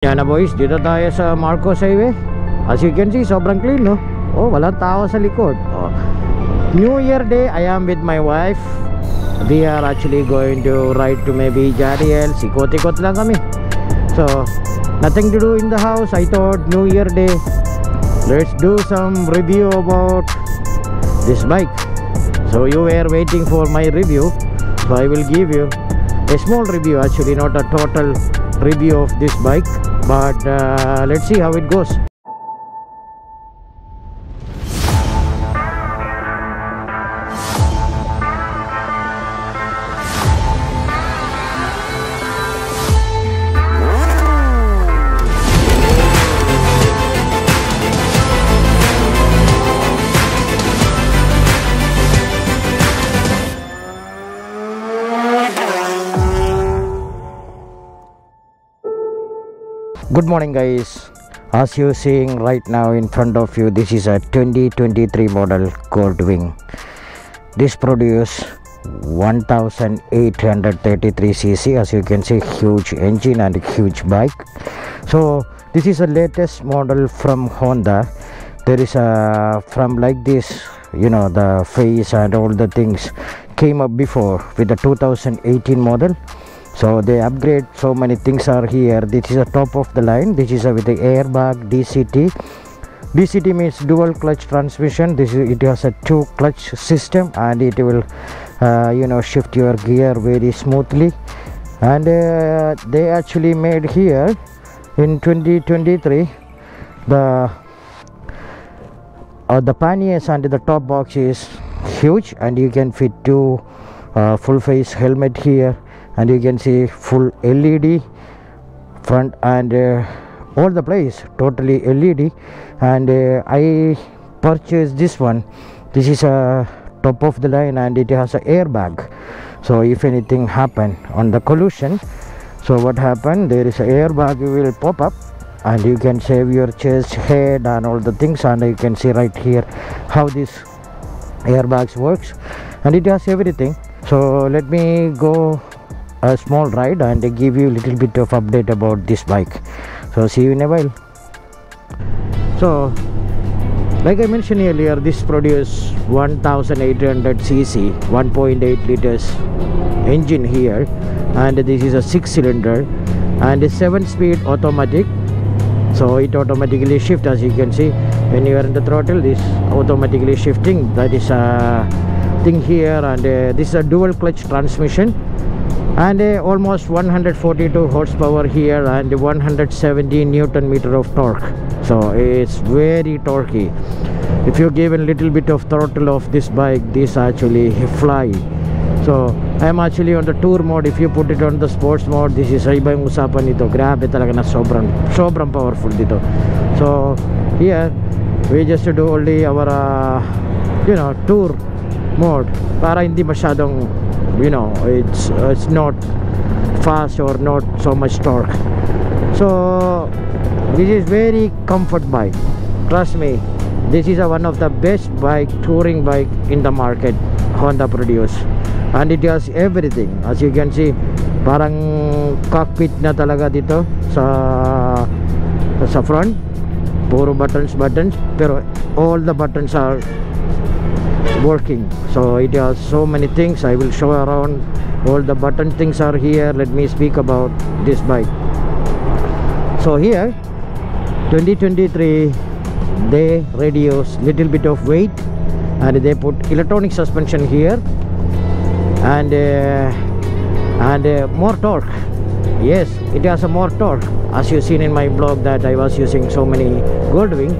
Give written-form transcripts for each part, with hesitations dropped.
Yan na boys, dito tayo sa Marcos Highway. As you can see, sobrang clean, no? Oh, walang tao sa likod. Oh. New Year Day, I am with my wife. We are actually going to ride to maybe Jariel. Sikot-ikot lang kami. So, nothing to do in the house. I thought New Year Day, let's do some review about this bike. So you were waiting for my review, so I will give you a small review, actually not a total review of this bike, but let's see how it goes. Good morning guys, as you seeing right now in front of you, this is a 2023 model Goldwing. This produce 1833cc. as you can see, huge engine and huge bike. So this is a latest model from Honda. There is a from like this, you know, the face and all the things came up before with the 2018 model. So they upgrade, so many things are here. This is a top of the line. This is with the airbag, DCT. DCT means dual clutch transmission. It has a 2 clutch system, and it will you know, shift your gear very smoothly. And they actually made here in 2023 the panniers and the top box is huge, and you can fit 2 full face helmet here. And you can see full LED front and all the place totally LED. And I purchased this one. This is a top of the line, and it has an airbag. So if anything happen on the collision, so what happened, there is an airbag will pop up, and you can save your chest, head and all the things. And you can see right here how this airbags works, and it has everything. So let me go a small ride and give you a little bit of update about this bike. So see you in a while. So like I mentioned earlier, this produces 1800cc 1.8 liters engine here, and this is a 6-cylinder and a 7-speed automatic. So it automatically shifts, as you can see when you are in the throttle. This automatically shifting, that is a thing here. And this is a dual clutch transmission, and almost 142 horsepower here, and 170 Newton meter of torque. So it's very torquey. If you give a little bit of throttle of this bike, this actually fly. So I'm actually on the tour mode. If you put it on the sports mode, this is iba yung usapan nito. Grabe talaga na, sobrang powerful dito. So here we just do only our you know, tour mode, para hindi masyadong, you know, it's not fast or not so much torque. So this is very comfort bike, trust me. This is one of the best bike, touring bike in the market Honda produce, and it has everything. As you can see, parang cockpit na talaga dito sa front. Puro buttons, pero all the buttons are working. So it has so many things. I will show around. All the button things are here. Let me speak about this bike. So here 2023 they reduce little bit of weight, and they put electronic suspension here, and more torque. Yes, it has a more torque, as you seen in my blog that I was using so many Goldwing.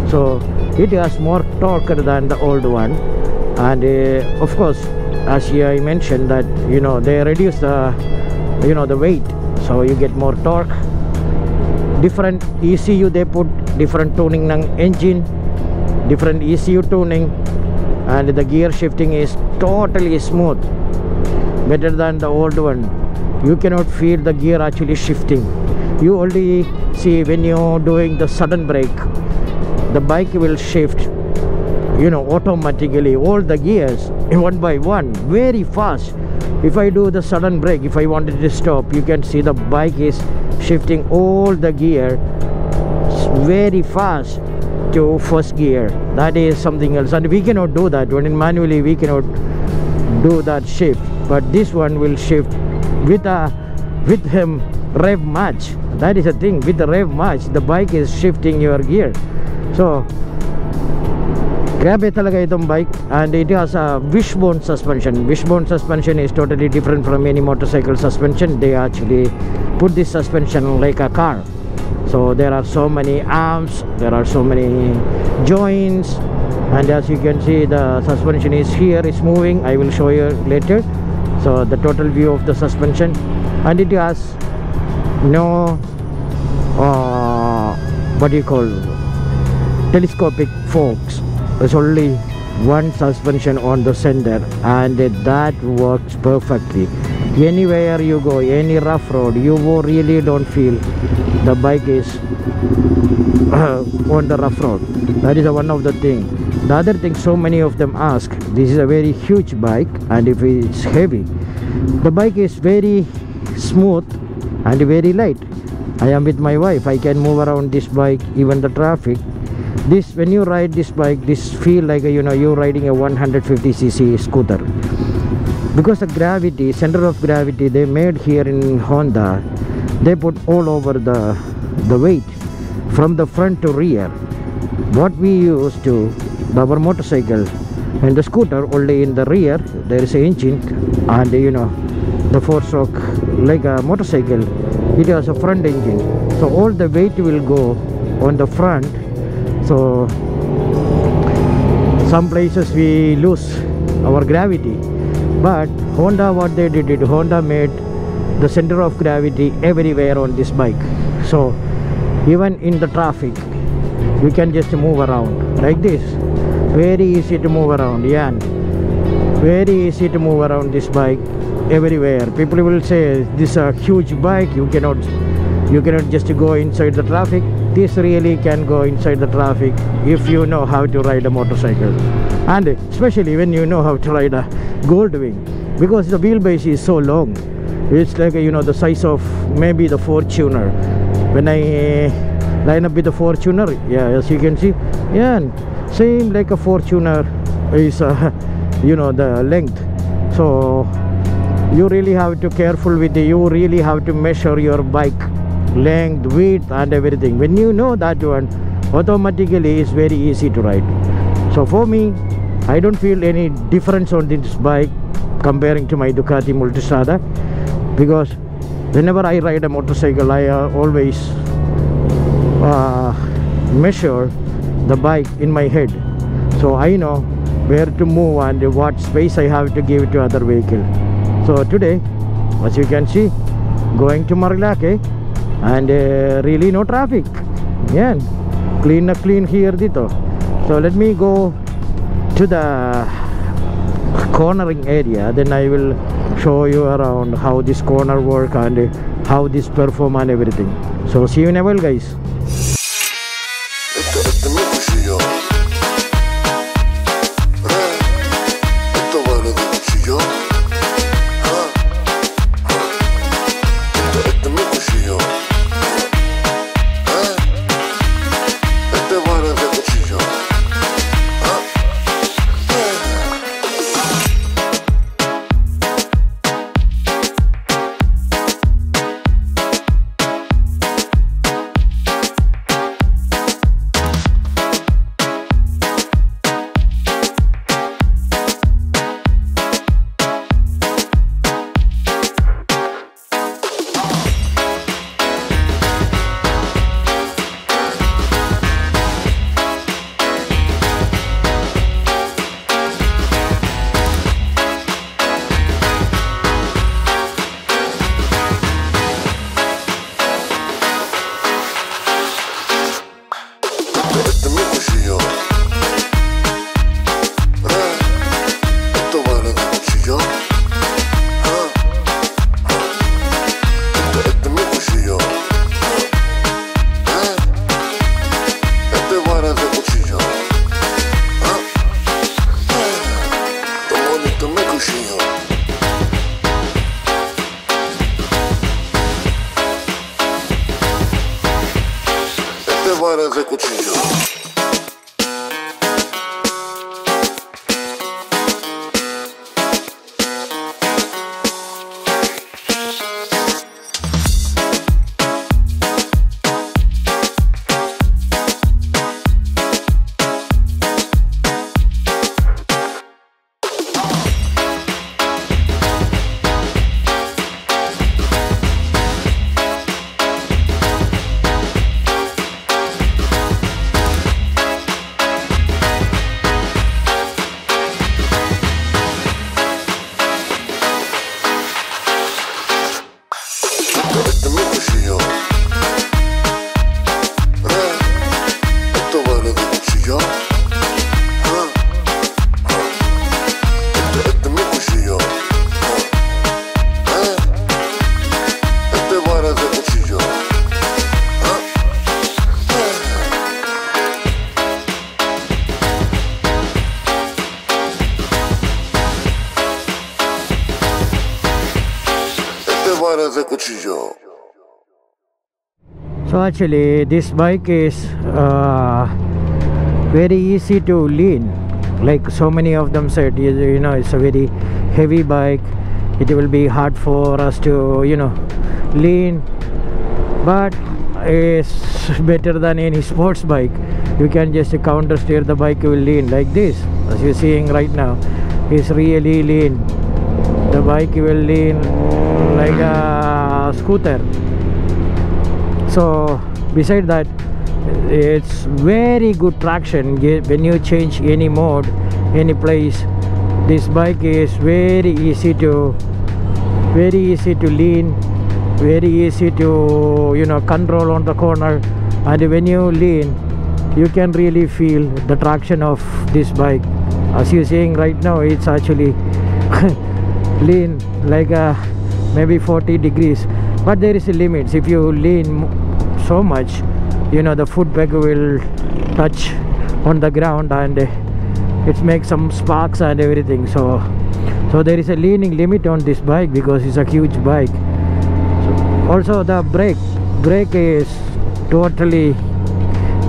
So it has more torque than the old one. And of course, as I mentioned, that, you know, they reduce the, you know, the weight, so you get more torque. Different ECU, they put different tuning ng engine, different ECU tuning, and the gear shifting is totally smooth, better than the old one. You cannot feel the gear actually shifting. You only see when you're doing the sudden brake, the bike will shift, you know, automatically all the gears one by one, very fast. If I do the sudden brake, if I wanted to stop, you can see the bike is shifting all the gear very fast to first gear. That is something else, and we cannot do that. When in manually we cannot do that shift, but this one will shift with him rev match. That is the thing, with the rev match the bike is shifting your gear. So grabe talaga itong bike, and it has a wishbone suspension. Wishbone suspension is totally different from any motorcycle suspension. They actually put this suspension like a car, so there are so many arms, there are so many joints, and as you can see the suspension is here, is moving. I will show you later. So the total view of the suspension, and it has no what do you call, telescopic forks. There's only one suspension on the center, and that works perfectly. Anywhere you go, any rough road, you really don't feel the bike is on the rough road. That is one of the thing. The other thing, so many of them ask, this is a very huge bike, and if it's heavy, the bike is very smooth and very light. I am with my wife, I can move around this bike, even the traffic. This, when you ride this bike, this feel like a, you're riding a 150cc scooter, because the gravity, center of gravity they made here in Honda, they put all over the weight from the front to rear. What we used to our motorcycle and the scooter, only in the rear there is an engine, and the 4-stroke like a motorcycle, it has a front engine, so all the weight will go on the front. So some places we lose our gravity, but Honda, what they did, Honda made the center of gravity everywhere on this bike. So even in the traffic you can just move around like this, very easy to move around. Yeah, very easy to move around this bike everywhere. People will say this is a huge bike, you cannot just go inside the traffic. This really can go inside the traffic if you know how to ride a motorcycle, and especially when you know how to ride a Goldwing, because the wheelbase is so long. It's like the size of maybe the Fortuner. When I line up with the Fortuner, yeah, as you can see, yeah, same like a Fortuner is the length. So you really have to careful with it. You really have to measure your bike length, width and everything. When you know that one, automatically it's very easy to ride. So for me, I don't feel any difference on this bike comparing to my Ducati Multistrada, because whenever I ride a motorcycle, I always measure the bike in my head, so I know where to move and what space I have to give to other vehicle. So today, as you can see, going to Marilake, and really no traffic. Yeah, clean here dito. So let me go to the cornering area, then I will show you around how this corner work and how this perform and everything. So see you in a while, guys. varas de cuchillo. So actually this bike is very easy to lean, like so many of them said. You know, it's a very heavy bike, it will be hard for us to, you know, lean, but it's better than any sports bike. You can just counter steer the bike, you will lean like this, as you're seeing right now. It's really lean. The bike will lean like a scooter. So beside that, it's very good traction when you change any mode, any place. This bike is very easy to lean, very easy to, you know, control on the corner. And when you lean, you can really feel the traction of this bike. As you're seeing right now, it's actually lean like maybe 40 degrees, but there is a limit. If you lean so much, you know, the foot peg will touch on the ground and it makes some sparks and everything. So there is a leaning limit on this bike because it's a huge bike. So also the brake is totally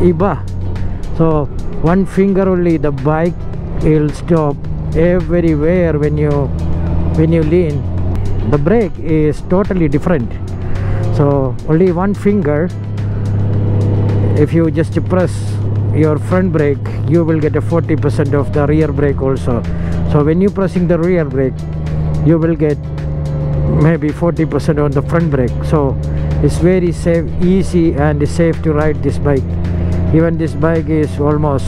IBA. So one finger only, the bike will stop everywhere when you lean. The brake is totally different. So only one finger, if you just press your front brake, you will get a 40% of the rear brake also. So when you pressing the rear brake, you will get maybe 40% on the front brake. So it's very safe, easy and safe to ride this bike. Even this bike is almost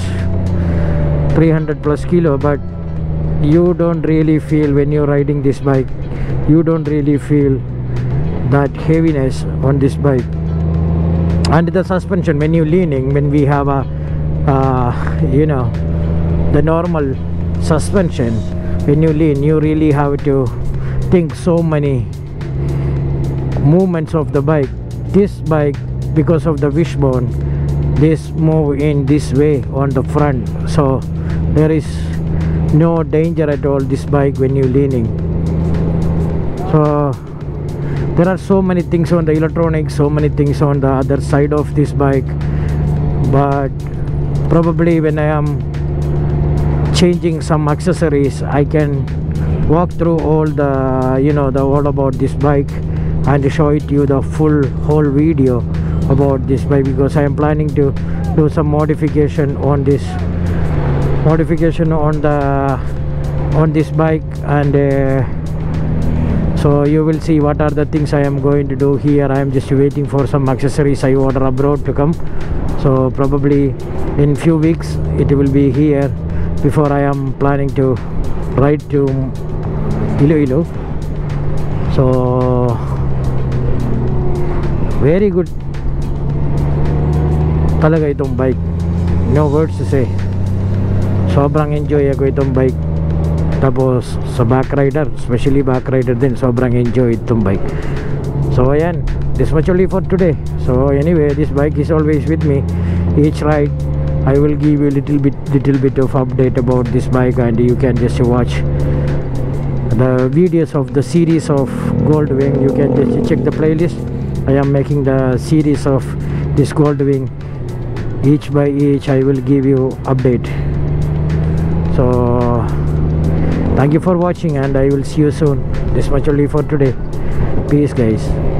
300 plus kilo, but you don't really feel, when you're riding this bike, you don't really feel that heaviness on this bike. And the suspension, when you're leaning, when we have a you know, the normal suspension, when you lean, you really have to think so many movements of the bike. This bike, because of the wishbone, this move in this way on the front, so there is no danger at all this bike when you're leaning. So there are so many things on the electronics, so many things on the other side of this bike, but probably when I am changing some accessories, I can walk through all the, you know, the all about this bike and show it you the whole video about this bike, because I am planning to do some modification on this on this bike. And so you will see what are the things I am going to do here. I am just waiting for some accessories I order abroad to come, so probably in few weeks it will be here before I am planning to ride to Iloilo. So very good talaga itong bike, no words to say. Sobrang enjoy ako itong bike. Tapos sa back rider, especially back rider din, sobrang enjoy itong bike. So ayan, this much only for today. So anyway, this bike is always with me. Each ride I will give you a little bit of update about this bike, and you can just watch the videos of the series of Goldwing. You can just check the playlist. I am making the series of this Goldwing each by each I will give you update. So thank you for watching, and I will see you soon. This much only for today. Peace guys.